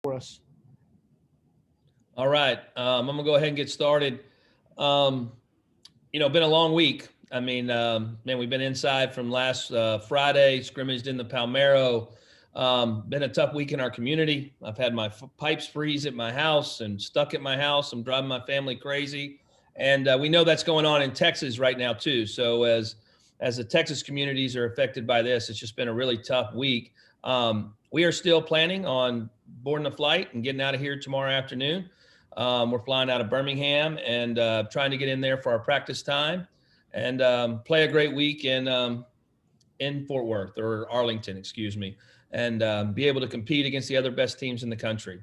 for us. All right. I'm going to go ahead and get started. Been a long week. I mean, man, we've been inside from last Friday, scrimmaged in the Palmero. Been a tough week in our community. I've had my pipes freeze at my house and stuck at my house. I'm driving my family crazy. And we know that's going on in Texas right now, too. So as the Texas communities are affected by this, it's just been a really tough week. We are still planning on boarding a flight and getting out of here tomorrow afternoon. We're flying out of Birmingham and trying to get in there for our practice time and play a great week in Fort Worth or Arlington, excuse me, and be able to compete against the other best teams in the country.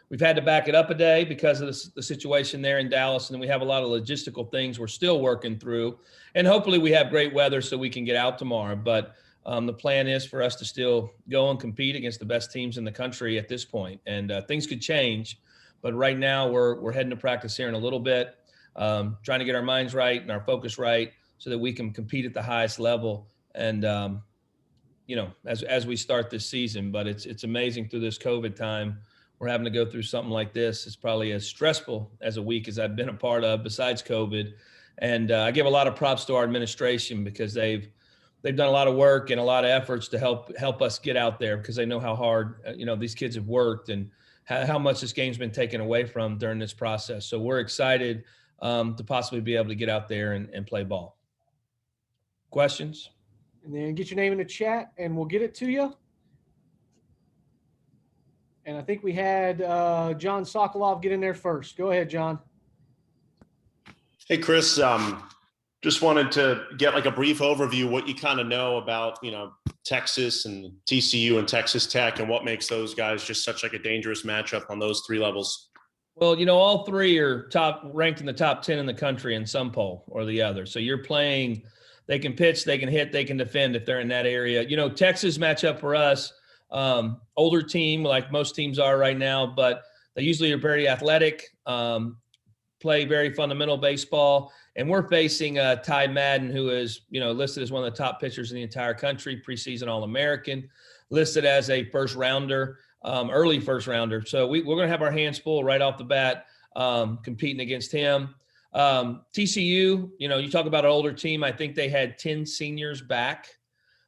We've had to back it up a day because of the situation there in Dallas, and then we have a lot of logistical things we're still working through. And hopefully we have great weather so we can get out tomorrow. But the plan is for us to still go and compete against the best teams in the country at this point. And things could change. But right now we're heading to practice here in a little bit, trying to get our minds right and our focus right so that we can compete at the highest level. And, as we start this season, but it's amazing through this COVID time, we're having to go through something like this. It's probably as stressful as a week as I've been a part of besides COVID. And I give a lot of props to our administration because they've done a lot of work and a lot of efforts to help us get out there because they know how hard, these kids have worked and how much this game's been taken away from during this process. So we're excited to possibly be able to get out there and play ball. Questions? And then get your name in the chat and we'll get it to you. And I think we had John Sokolov get in there first. Go ahead, John. Hey, Chris, just wanted to get like a brief overview, what you kind of know about, Texas and TCU and Texas Tech and what makes those guys just such like a dangerous matchup on those three levels. Well, all three are ranked in the top 10 in the country in some poll or the other. So you're playing, they can pitch, they can hit, they can defend if they're in that area. Texas matchup for us, older team like most teams are right now, but they usually are very athletic, play very fundamental baseball. And we're facing Ty Madden, who is, listed as one of the top pitchers in the entire country, preseason All-American, listed as a first rounder, early first rounder. So we're going to have our hands full right off the bat competing against him. TCU, you talk about an older team. I think they had 10 seniors back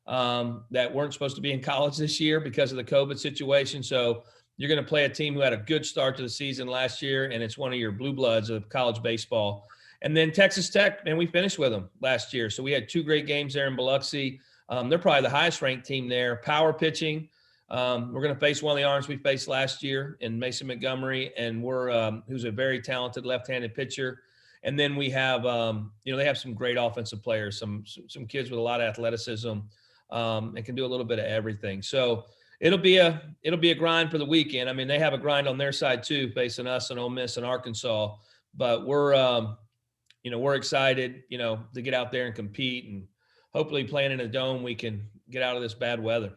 that weren't supposed to be in college this year because of the COVID situation. So you're going to play a team who had a good start to the season last year, and it's one of your blue bloods of college baseball. And then Texas Tech, and we finished with them last year. So we had two great games there in Biloxi. They're probably the highest ranked team there. Power pitching. We're going to face one of the arms we faced last year in Mason Montgomery, and who's a very talented left-handed pitcher. And then we have, they have some great offensive players, some kids with a lot of athleticism, and can do a little bit of everything. So it'll be a grind for the weekend. I mean, they have a grind on their side too, facing us and Ole Miss and Arkansas. But we're excited, to get out there and compete, and hopefully playing in a dome, we can get out of this bad weather.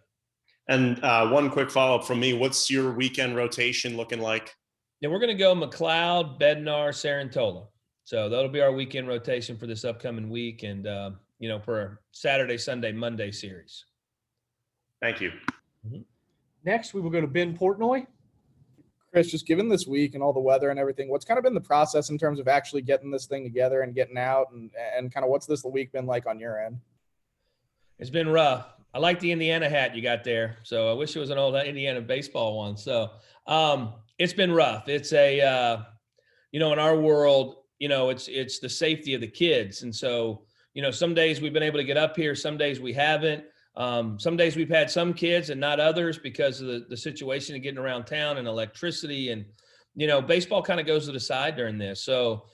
And one quick follow-up from me. What's your weekend rotation looking like? Yeah, we're going to go McLeod, Bednar, Sarantola. So that'll be our weekend rotation for this upcoming week and, for a Saturday, Sunday, Monday series. Thank you. Mm-hmm. Next, we will go to Ben Portnoy. Chris, just given this week and all the weather and everything, what's kind of been the process in terms of actually getting this thing together and getting out and kind of what's this week been like on your end? It's been rough. I like the Indiana hat you got there. So I wish it was an old Indiana baseball one. So it's been rough. It's in our world, it's the safety of the kids. And so, some days we've been able to get up here. Some days we haven't. Some days we've had some kids and not others because of the situation of getting around town and electricity and, baseball kind of goes to the side during this. So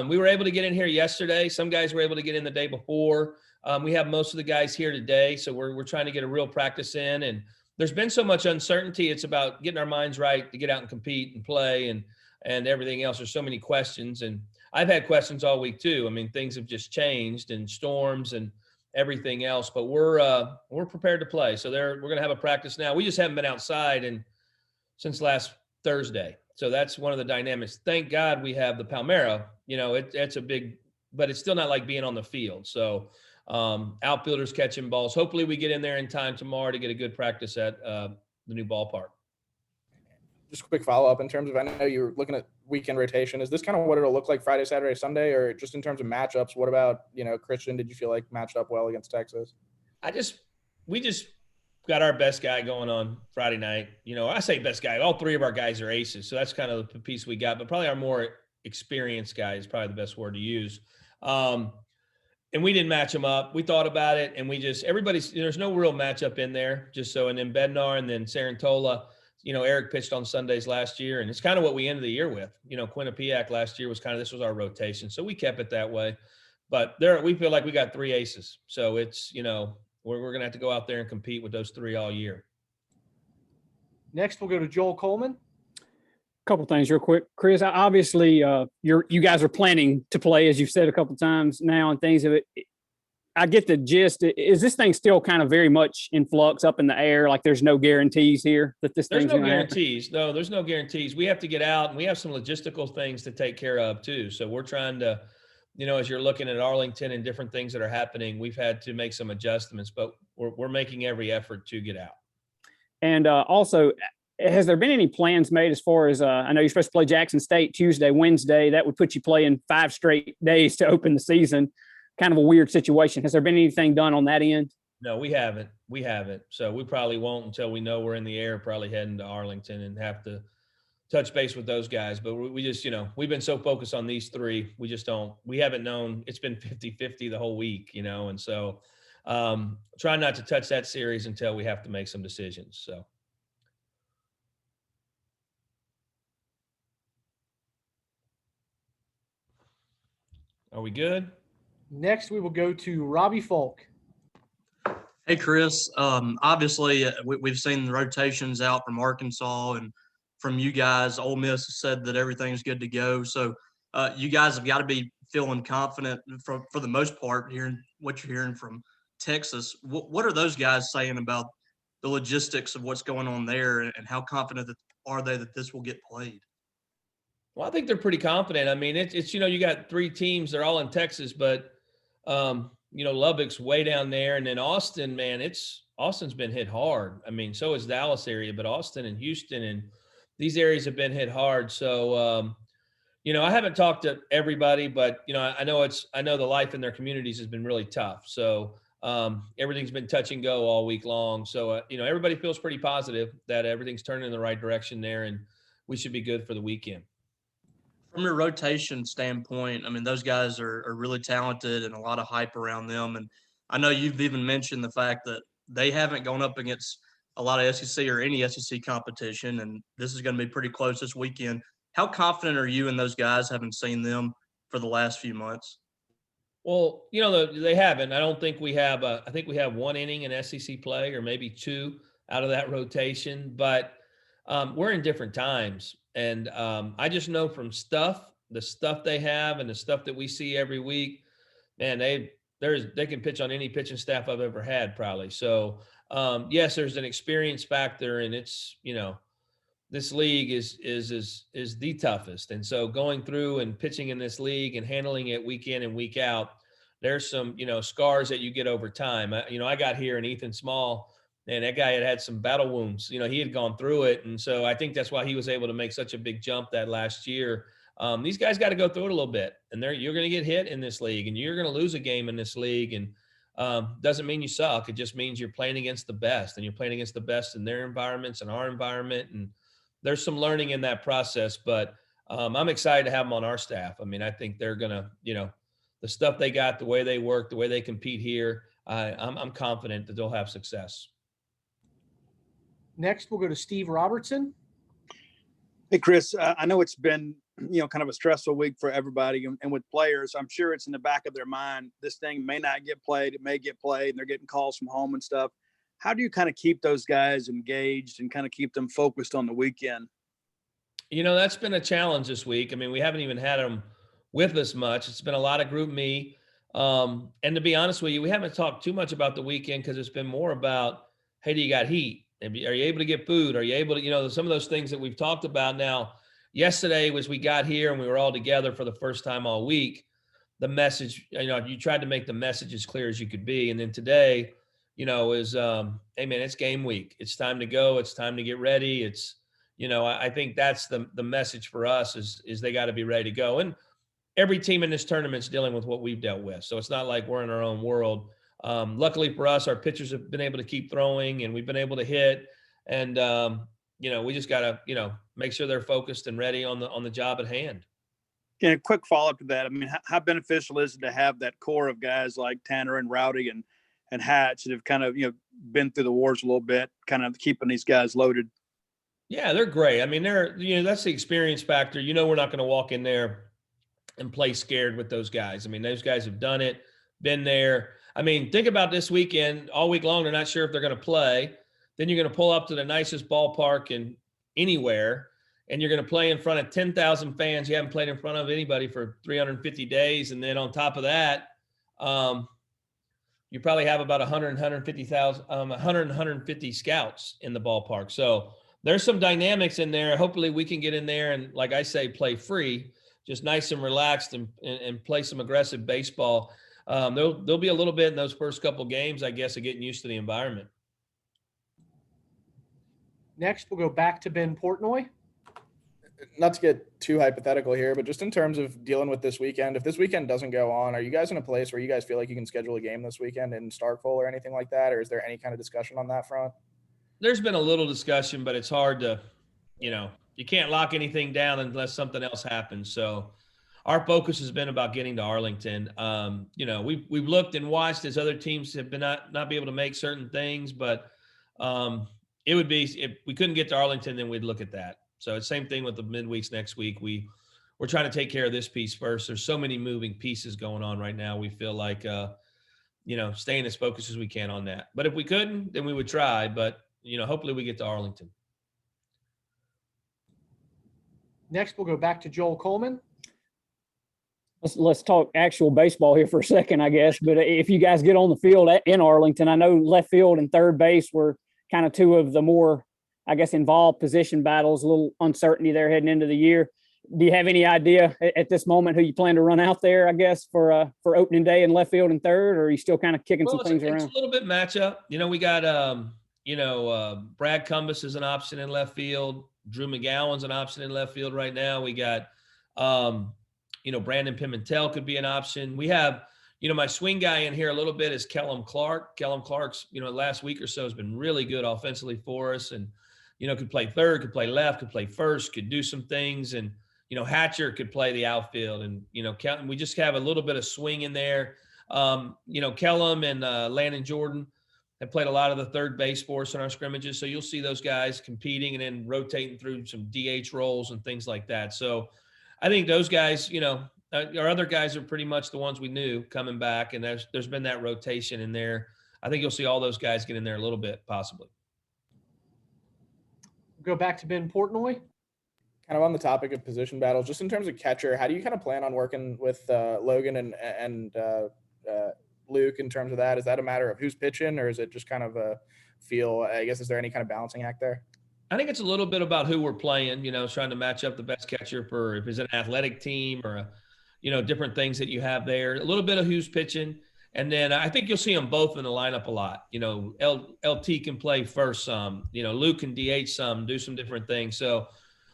we were able to get in here yesterday. Some guys were able to get in the day before. We have most of the guys here today. So we're trying to get a real practice in, and there's been so much uncertainty. It's about getting our minds right to get out and compete and play and everything else. There's so many questions, and I've had questions all week too. I mean, things have just changed and storms and everything else, but we're prepared to play. So we're going to have a practice now. We just haven't been outside since last Thursday. So that's one of the dynamics. Thank God we have the Palmero. It's a big, but it's still not like being on the field. So outfielders catching balls. Hopefully we get in there in time tomorrow to get a good practice at the new ballpark. just a quick follow-up in terms of, I know you're looking at weekend rotation. Is this kind of what it'll look like Friday, Saturday, Sunday, or just in terms of matchups? What about, Christian, did you feel like matched up well against Texas? We just got our best guy going on Friday night. I say best guy. All three of our guys are aces, so that's kind of the piece we got. But probably our more experienced guy is probably the best word to use. And we didn't match them up. We thought about it, and there's no real matchup in there. And then Bednar and then Sarantola. Eric pitched on Sundays last year, and it's kind of what we ended the year with. Quinnipiac last year was this was our rotation, so we kept it that way. But we feel like we got three aces, so it's we're gonna have to go out there and compete with those three all year. Next, we'll go to Joel Coleman. Couple things real quick, Chris. Obviously, you guys are planning to play, as you've said a couple times now, and things of it. I get the gist. Is this thing still kind of very much in flux, up in the air? Like there's no guarantees here that this thing's going to happen? There's no guarantees. No, there's no guarantees. We have to get out, and we have some logistical things to take care of too. So we're trying to, as you're looking at Arlington and different things that are happening, we've had to make some adjustments, but we're making every effort to get out. And also, has there been any plans made as far as, I know you're supposed to play Jackson State Tuesday, Wednesday. That would put you playing 5 straight days to open the season. Kind of a weird situation. Has there been anything done on that end? No, we haven't. So we probably won't until we know we're in the air, probably heading to Arlington and have to touch base with those guys. But we just, we've been so focused on these three. We haven't known. It's been 50-50 the whole week, and so try not to touch that series until we have to make some decisions. So. Are we good? Next, we will go to Robbie Falk. Hey, Chris. Obviously, we've seen the rotations out from Arkansas and from you guys. Ole Miss has said that everything's good to go. So you guys have got to be feeling confident for the most part, hearing what you're hearing from Texas. What are those guys saying about the logistics of what's going on there, and how confident are they that this will get played? Well, I think they're pretty confident. I mean, it's you got 3 teams. They're all in Texas, but Lubbock's way down there, and then Austin, man, Austin's been hit hard. I mean, so is Dallas area, but Austin and Houston and these areas have been hit hard. So, I haven't talked to everybody, but I know the life in their communities has been really tough. So everything's been touch and go all week long. So everybody feels pretty positive that everything's turning in the right direction there, and we should be good for the weekend. From your rotation standpoint, I mean, those guys are really talented and a lot of hype around them. And I know you've even mentioned the fact that they haven't gone up against a lot of SEC or any SEC competition, and this is going to be pretty close this weekend. How confident are you in those guys, having seen them for the last few months? Well, they haven't. I don't think we have I think we have 1 inning in SEC play, or maybe 2 out of that rotation, but we're in different times. And I just know from the stuff they have and the stuff that we see every week, man, they can pitch on any pitching staff I've ever had, probably. So yes, there's an experience factor, and it's, this league is the toughest. And so going through and pitching in this league and handling it week in and week out, there's some, scars that you get over time. I got here in Ethan Small, and that guy had some battle wounds. He had gone through it. And so I think that's why he was able to make such a big jump that last year. These guys got to go through it a little bit, and you're going to get hit in this league, and you're going to lose a game in this league. And doesn't mean you suck. It just means you're playing against the best, and you're playing against the best in their environments and our environment. And there's some learning in that process, but I'm excited to have them on our staff. I mean, I think they're going to, the stuff they got, the way they work, the way they compete here, I'm confident that they'll have success. Next, we'll go to Steve Robertson. Hey, Chris, I know it's been, kind of a stressful week for everybody, and with players, I'm sure it's in the back of their mind. This thing may not get played. It may get played, and they're getting calls from home and stuff. How do you kind of keep those guys engaged and kind of keep them focused on the weekend? That's been a challenge this week. I mean, we haven't even had them with us much. It's been a lot of group me. And to be honest with you, we haven't talked too much about the weekend, because it's been more about, hey, do you got heat? Are you able to get food? Are you able to, some of those things that we've talked about now. Yesterday was we got here and we were all together for the first time all week. The message, you tried to make the message as clear as you could be. And then today, is, hey man, it's game week. It's time to go. It's time to get ready. It's, I think that's the message for us is they got to be ready to go. And every team in this tournament's dealing with what we've dealt with. So it's not like we're in our own world. Luckily for us, our pitchers have been able to keep throwing and we've been able to hit. And, we just got to, make sure they're focused and ready on the job at hand. And a quick follow-up to that. I mean, how beneficial is it to have that core of guys like Tanner and Rowdy and Hatch that have kind of, been through the wars a little bit, kind of keeping these guys loaded? Yeah, they're great. I mean, that's the experience factor. We're not going to walk in there and play scared with those guys. I mean, those guys have done it, been there. I mean, think about this weekend. All week long, they're not sure if they're going to play. Then you're going to pull up to the nicest ballpark in anywhere, and you're going to play in front of 10,000 fans. You haven't played in front of anybody for 350 days. And then on top of that, you probably have about 150 scouts in the ballpark. So there's some dynamics in there. Hopefully we can get in there and, like I say, play free, just nice and relaxed and play some aggressive baseball. There'll be a little bit in those first couple games, I guess, of getting used to the environment. Next, we'll go back to Ben Portnoy. Not to get too hypothetical here, but just in terms of dealing with this weekend, if this weekend doesn't go on, are you guys in a place where you guys feel like you can schedule a game this weekend in Starkville or anything like that? Or is there any kind of discussion on that front? There's been a little discussion, but it's hard to, you can't lock anything down unless something else happens. So our focus has been about getting to Arlington. We've looked and watched as other teams have been not be able to make certain things, but it would be, if we couldn't get to Arlington, then we'd look at that. So it's same thing with the midweeks next week. We're trying to take care of this piece first. There's so many moving pieces going on right now. We feel like, staying as focused as we can on that. But if we couldn't, then we would try. But, hopefully we get to Arlington. Next, we'll go back to Joel Coleman. Let's talk actual baseball here for a second, I guess. But if you guys get on the field in Arlington, I know left field and third base were kind of two of the more, I guess, involved position battles, a little uncertainty there heading into the year. Do you have any idea at this moment who you plan to run out there, I guess, for opening day in left field and third, or are you still kind of kicking some things around? It's a little bit matchup. We got, Brad Cumbus is an option in left field. Drew McGowan's an option in left field right now. We got, Brandon Pimentel could be an option. We have, my swing guy in here a little bit is Kellum Clark. Kellum Clark's, last week or so has been really good offensively for us and, could play third, could play left, could play first, could do some things. And, Hatcher could play the outfield and, we just have a little bit of swing in there. Kellum and Landon Jordan have played a lot of the third base for us in our scrimmages. So you'll see those guys competing and then rotating through some DH roles and things like that. So I think those guys, our other guys are pretty much the ones we knew coming back. And there's been that rotation in there. I think you'll see all those guys get in there a little bit, possibly. We'll go back to Ben Portnoy. Kind of on the topic of position battles, just in terms of catcher, how do you kind of plan on working with Logan and Luke in terms of that? Is that a matter of who's pitching, or is it just kind of a feel? I guess, is there any kind of balancing act there? I think it's a little bit about who we're playing, trying to match up the best catcher for if it's an athletic team or, different things that you have there. A little bit of who's pitching. And then I think you'll see them both in the lineup a lot. LT can play first some, Luke can DH some, do some different things. So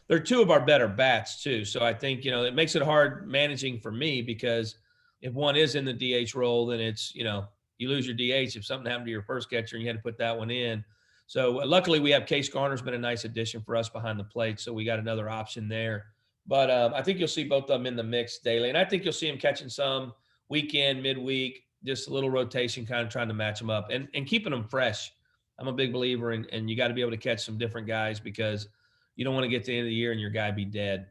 they're two of our better bats too. So I think, it makes it hard managing for me because if one is in the DH role, then it's, you lose your DH if something happened to your first catcher and you had to put that one in. So luckily we have Case Garner's been a nice addition for us behind the plate. So we got another option there. But I think you'll see both of them in the mix daily. And I think you'll see them catching some weekend, midweek, just a little rotation, kind of trying to match them up and keeping them fresh. I'm a big believer in, and you got to be able to catch some different guys because you don't want to get to the end of the year and your guy be dead.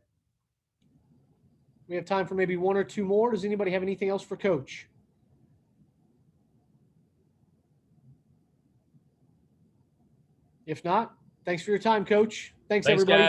We have time for maybe one or two more. Does anybody have anything else for Coach? If not, thanks for your time, Coach. Thanks everybody. Guys.